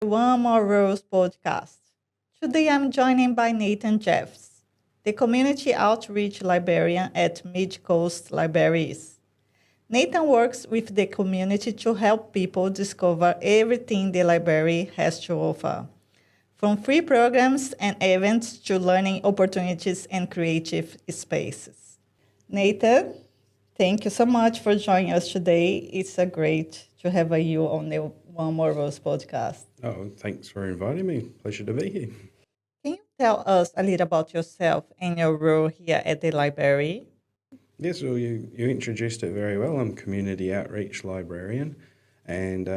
OneMoreRose Podcast. Today I'm joined by Nathan Jeffs, the Community Outreach Librarian at Mid-Coast Libraries. Nathan works with the community to help people discover everything the library has to offer, from free programs and events to learning opportunities and creative spaces. Nathan, thank you so much for joining us today. It's a great to have you on the One More Rose podcast. Oh, thanks for inviting me. Pleasure to be here. Can you tell us a little about yourself and your role here at the library? Yes, well, you introduced it very well. I'm community outreach librarian, and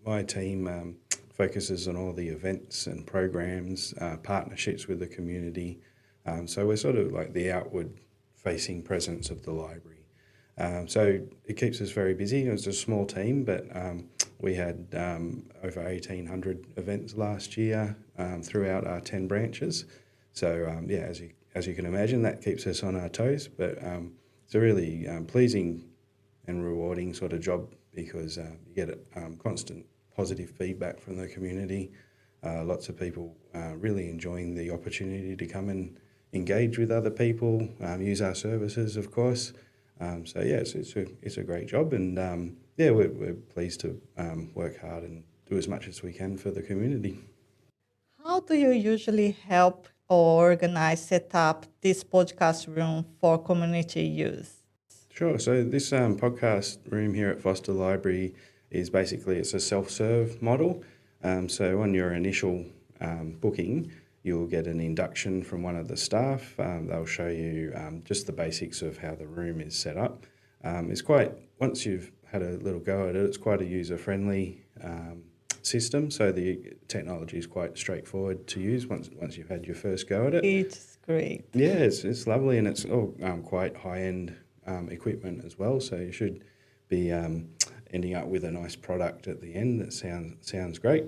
my team focuses on all the events and programs, partnerships with the community. So we're sort of like the outward-facing presence of the library. So it keeps us very busy. It's a small team, but we had over 1,800 events last year throughout our 10 branches. So as you can imagine, that keeps us on our toes. But it's a really pleasing and rewarding sort of job because you get constant positive feedback from the community. Lots of people really enjoying the opportunity to come and engage with other people, use our services, of course. It's a great job, and we're pleased to work hard and do as much as we can for the community. How do you usually help or organize, set up this podcast room for community use? Sure. So this podcast room here at Foster Library is basically it's a self-serve model. So on your initial booking, you'll get an induction from one of the staff. They'll show you just the basics of how the room is set up. Once you've had a little go at it, it's quite a user-friendly system. So the technology is quite straightforward to use once you've had your first go at it. It's great. Yeah, it's lovely, and it's all quite high-end equipment as well. So you should be ending up with a nice product at the end that sounds great.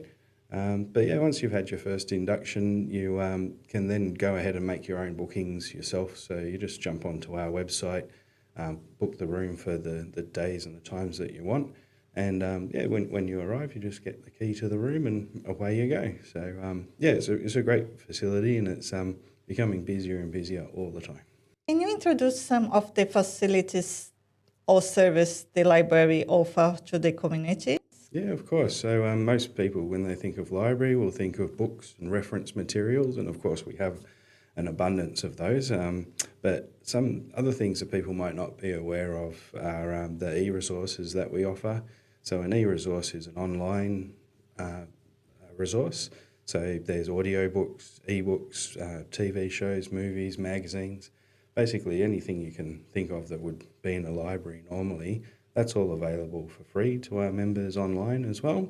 Once you've had your first induction, you can then go ahead and make your own bookings yourself. So you just jump onto our website, book the room for the days and the times that you want. And when you arrive, you just get the key to the room and away you go. So it's a great facility, and it's becoming busier and busier all the time. Can you introduce some of the facilities or service the library offer to the community? Yeah, of course. So most people, when they think of library, will think of books and reference materials, and of course we have an abundance of those. But some other things that people might not be aware of are the e-resources that we offer. So an e-resource is an online resource. So there's audiobooks, e-books, TV shows, movies, magazines, basically anything you can think of that would be in a library normally. That's all available for free to our members online as well.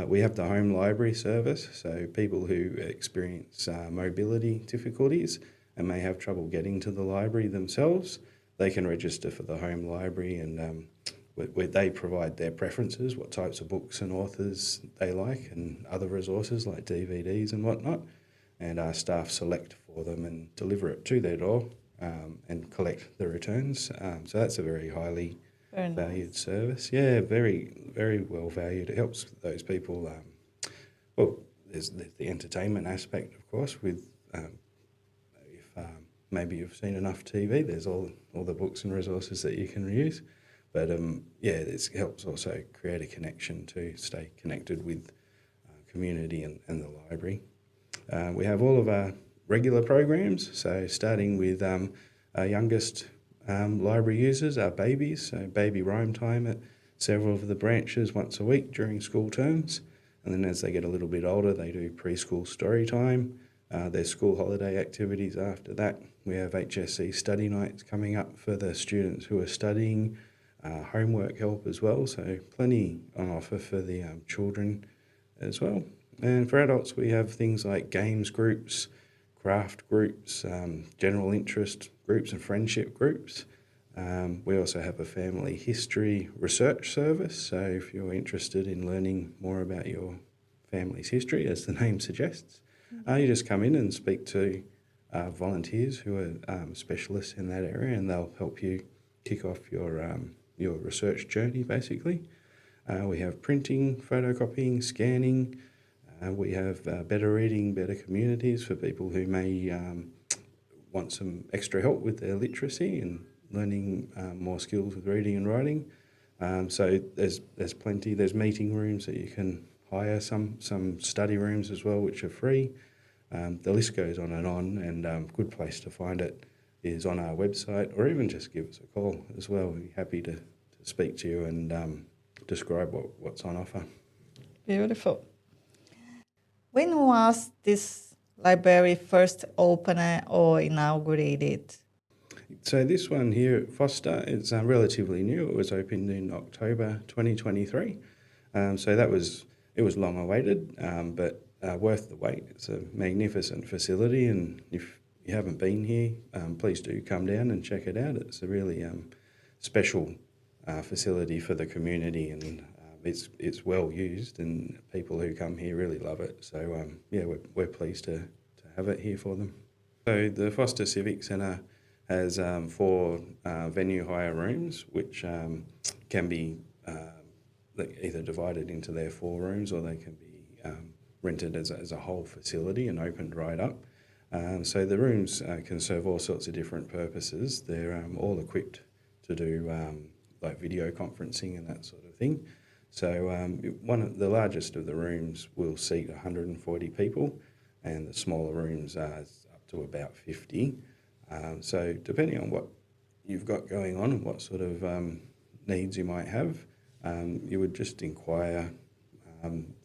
We have the home library service, so people who experience mobility difficulties and may have trouble getting to the library themselves, they can register for the home library, and where they provide their preferences, what types of books and authors they like, and other resources like DVDs and whatnot, and our staff select for them and deliver it to their door and collect the returns. So that's a very highly valued service. Yeah, very, very well valued. It helps those people. There's the entertainment aspect, of course, with if maybe you've seen enough TV, there's all the books and resources that you can use. But it helps also create a connection to stay connected with community and the library. We have all of our regular programs, so starting with our youngest library users, our babies, so baby rhyme time at several of the branches once a week during school terms. And then as they get a little bit older, they do preschool story time. There's school holiday activities after that. We have HSC study nights coming up for the students who are studying, homework help as well, so plenty on offer for the children as well. And for adults, we have things like games groups, craft groups, general interest groups and friendship groups. We also have a family history research service, so if you're interested in learning more about your family's history, as the name suggests, you just come in and speak to volunteers who are specialists in that area, and they'll help you kick off your research journey, basically. We have printing, photocopying, scanning. We have better reading, better communities for people who may want some extra help with their literacy and learning more skills with reading and writing. So there's plenty. There's meeting rooms that you can hire, some study rooms as well, which are free. The list goes on, and a good place to find it is on our website, or even just give us a call as well. We'd be happy to speak to you and describe what's on offer. Beautiful. When was this library first opened or inaugurated? So this one here at Foster, it's relatively new. It was opened in October 2023. So it was long awaited, but worth the wait. It's a magnificent facility, and if you haven't been here, please do come down and check it out. It's a really special facility for the community, and it's well used, and people who come here really love it. So we're pleased to have it here for them. So the Foster Civic Centre has 4 venue hire rooms, which can be either divided into their 4 rooms, or they can be rented as a whole facility and opened right up. So the rooms can serve all sorts of different purposes. They're all equipped to do like video conferencing and that sort of thing. So one of the largest of the rooms will seat 140 people, and the smaller rooms are up to about 50. So depending on what you've got going on and what sort of needs you might have, you would just inquire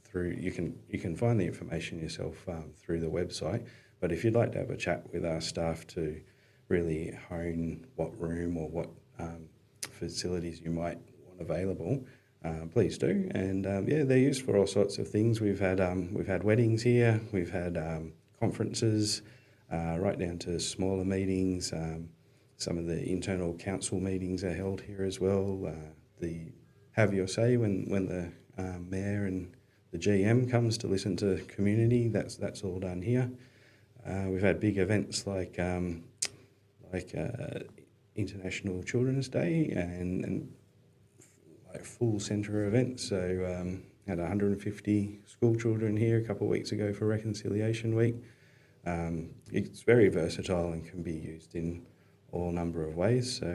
through. You can find the information yourself through the website. But if you'd like to have a chat with our staff to really hone what room or what facilities you might want available, please do. And they're used for all sorts of things. We've had weddings here. We've had conferences, right down to smaller meetings. Some of the internal council meetings are held here as well. The have your say when the mayor and the GM comes to listen to community. That's all done here. We've had big events like International Children's Day and like full centre events. So had 150 school children here a couple of weeks ago for Reconciliation Week. It's very versatile and can be used in all number of ways. So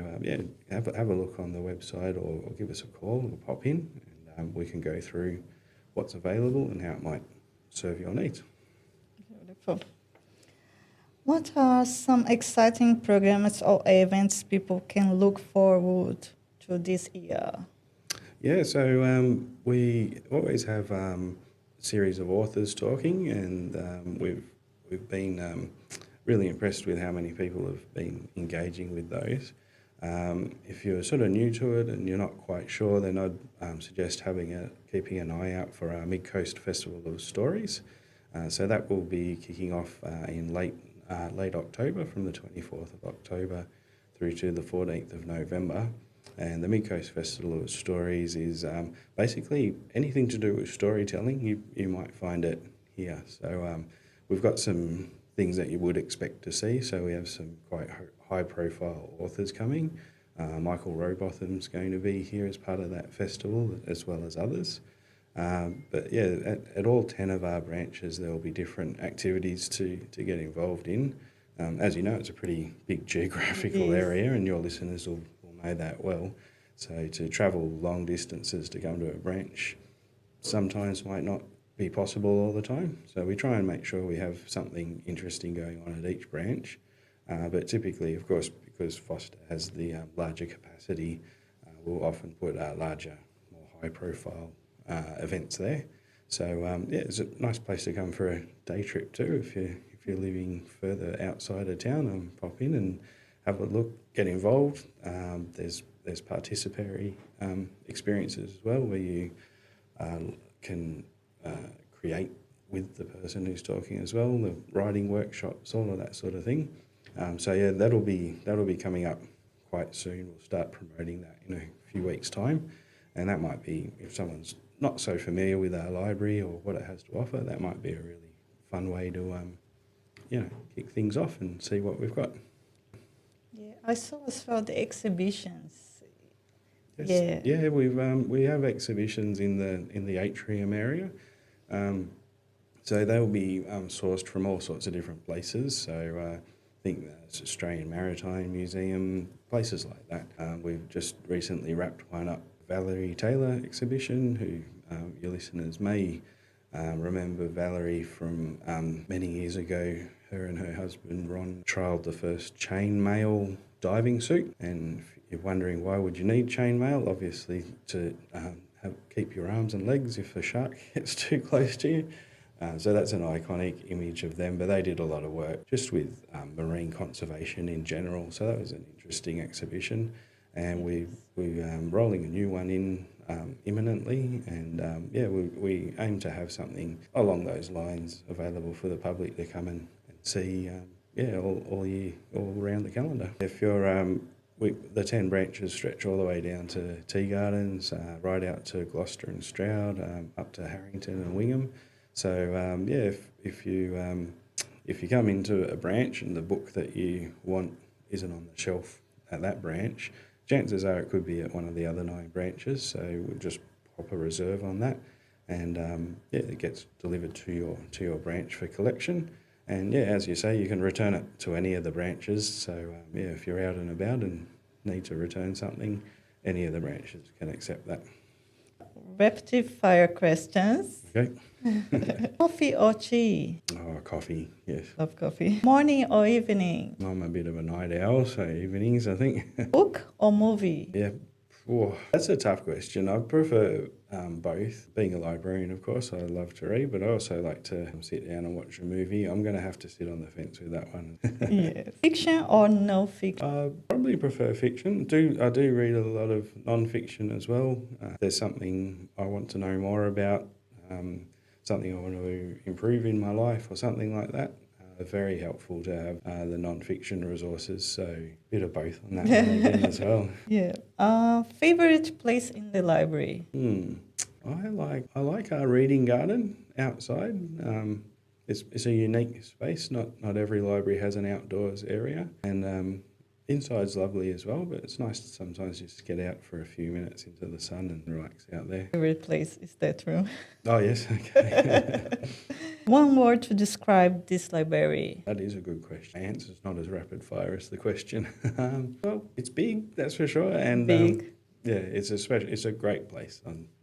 have a look on the website or give us a call or pop in, and we can go through what's available and how it might serve your needs. Beautiful. What are some exciting programs or events people can look forward to this year? Yeah, so we always have a series of authors talking, and we've been really impressed with how many people have been engaging with those. If you're sort of new to it and you're not quite sure, then I'd suggest keeping an eye out for our Mid-Coast Festival of Stories. So that will be kicking off in late October, from the 24th of October through to the 14th of November. And the Mid-Coast Festival of Stories is basically anything to do with storytelling. You might find it here. So we've got some things that you would expect to see. So we have some quite high-profile authors coming. Michael Rowbotham's going to be here as part of that festival, as well as others. But yeah, at all 10 of our branches, there will be different activities to get involved in. As you know, it's a pretty big geographical area, and your listeners will know that well. So to travel long distances to come to a branch sometimes might not be possible all the time. So we try and make sure we have something interesting going on at each branch. But typically, of course, because Foster has the larger capacity, we'll often put larger, more high-profile events there. So it's a nice place to come for a day trip too. If you're living further outside of town, pop in and have a look, get involved. There's participatory experiences as well, where you can create with the person who's talking as well. The writing workshops, all of that sort of thing. So yeah, that'll be coming up quite soon. We'll start promoting that in a few weeks' time, and that might be, if someone's not so familiar with our library or what it has to offer, that might be a really fun way to kick things off and see what we've got. Yeah, I saw as well the exhibitions. Yeah. Yeah, we have exhibitions in the atrium area. So they'll be sourced from all sorts of different places. So I think there's Australian Maritime Museum, places like that. We've just recently wrapped one up, Valerie Taylor exhibition, who your listeners may remember Valerie from many years ago. Her and her husband Ron trialled the first chainmail diving suit. And if you're wondering why would you need chainmail, obviously to keep your arms and legs if a shark gets too close to you. So that's an iconic image of them, but they did a lot of work just with marine conservation in general. So that was an interesting exhibition, and we're rolling a new one in imminently, and we aim to have something along those lines available for the public to come and see. All year, all around the calendar. If you're the 10 branches stretch all the way down to Tea Gardens, right out to Gloucester and Stroud, up to Harrington and Wingham. So if you come into a branch and the book that you want isn't on the shelf at that branch, chances are it could be at one of the other 9 branches. So we'll just pop a reserve on that, and it gets delivered to your branch for collection. And as you say, you can return it to any of the branches. So if you're out and about and need to return something, any of the branches can accept that. Rapid fire questions. Okay. Coffee or tea? Oh, coffee, yes. Love coffee. Morning or evening? I'm a bit of a night owl, so evenings, I think. Book or movie? Yeah. Oh, that's a tough question. I prefer both. Being a librarian, of course, I love to read, but I also like to sit down and watch a movie. I'm going to have to sit on the fence with that one. Yes. Fiction or no fiction? I probably prefer fiction. I do read a lot of non-fiction as well. There's something I want to know more about, something I want to improve in my life or something like that. Very helpful to have the non-fiction resources, so a bit of both on that one again as well. Yeah. Favorite place in the library? I like our reading garden outside. It's a unique space. Not every library has an outdoors area, and inside's lovely as well. But it's nice to sometimes just get out for a few minutes into the sun and relax out there. Favorite place, is that true? Oh yes, okay. One word to describe this library. That is a good question. The answer's not as rapid fire as the question. Well, it's big, that's for sure, and Big. It's a great place.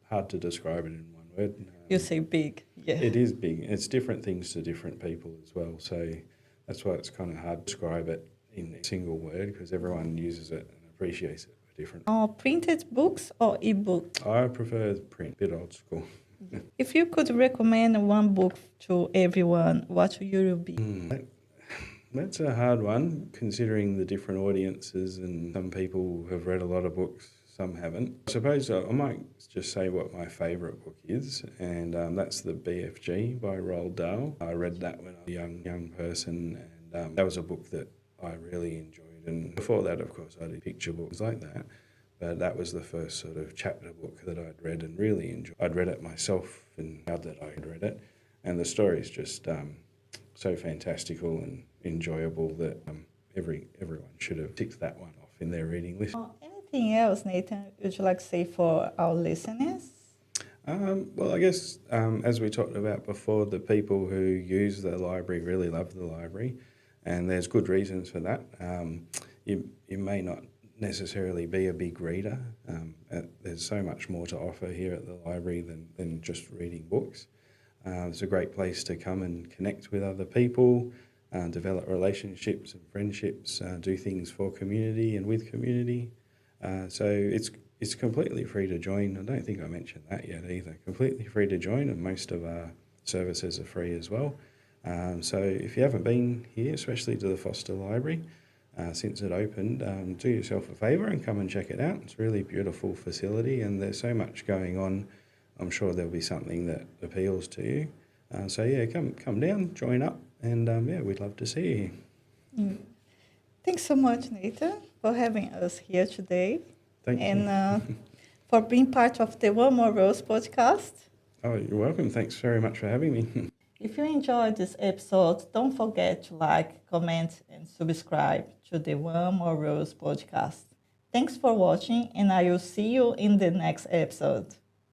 Hard to describe it in one word. You say big, yeah. It is big. It's different things to different people as well. So that's why it's kind of hard to describe it in a single word, because everyone uses it and appreciates it different. Printed books or e-books? I prefer print, a bit old school. If you could recommend one book to everyone, what would it be? That's a hard one, considering the different audiences, and some people have read a lot of books, some haven't. I suppose I might just say what my favourite book is, and that's the BFG by Roald Dahl. I read that when I was a young person, and that was a book that I really enjoyed. And before that, of course, I did picture books like that. But that was the first sort of chapter book that I'd read and really enjoyed. I'd read it myself and proud that I'd read it. And the story's just so fantastical and enjoyable that everyone should have ticked that one off in their reading list. Anything else, Nathan, would you like to say for our listeners? Well, I guess as we talked about before, the people who use the library really love the library, and there's good reasons for that. You may not necessarily be a big reader. There's so much more to offer here at the library than just reading books. It's a great place to come and connect with other people, develop relationships and friendships, do things for community and with community. So it's completely free to join. I don't think I mentioned that yet either. Completely free to join, and most of our services are free as well. So if you haven't been here, especially to the Foster Library, since it opened, do yourself a favour and come and check it out. It's a really beautiful facility, and there's so much going on. I'm sure there'll be something that appeals to you. Come down, join up, and we'd love to see you here. Thanks so much, Nathan, for having us here today. Thank you. And for being part of the OneMoreRose Podcast. Oh, you're welcome. Thanks very much for having me. If you enjoyed this episode, don't forget to like, comment, and subscribe to the OneMoreRose Podcast. Thanks for watching, and I will see you in the next episode.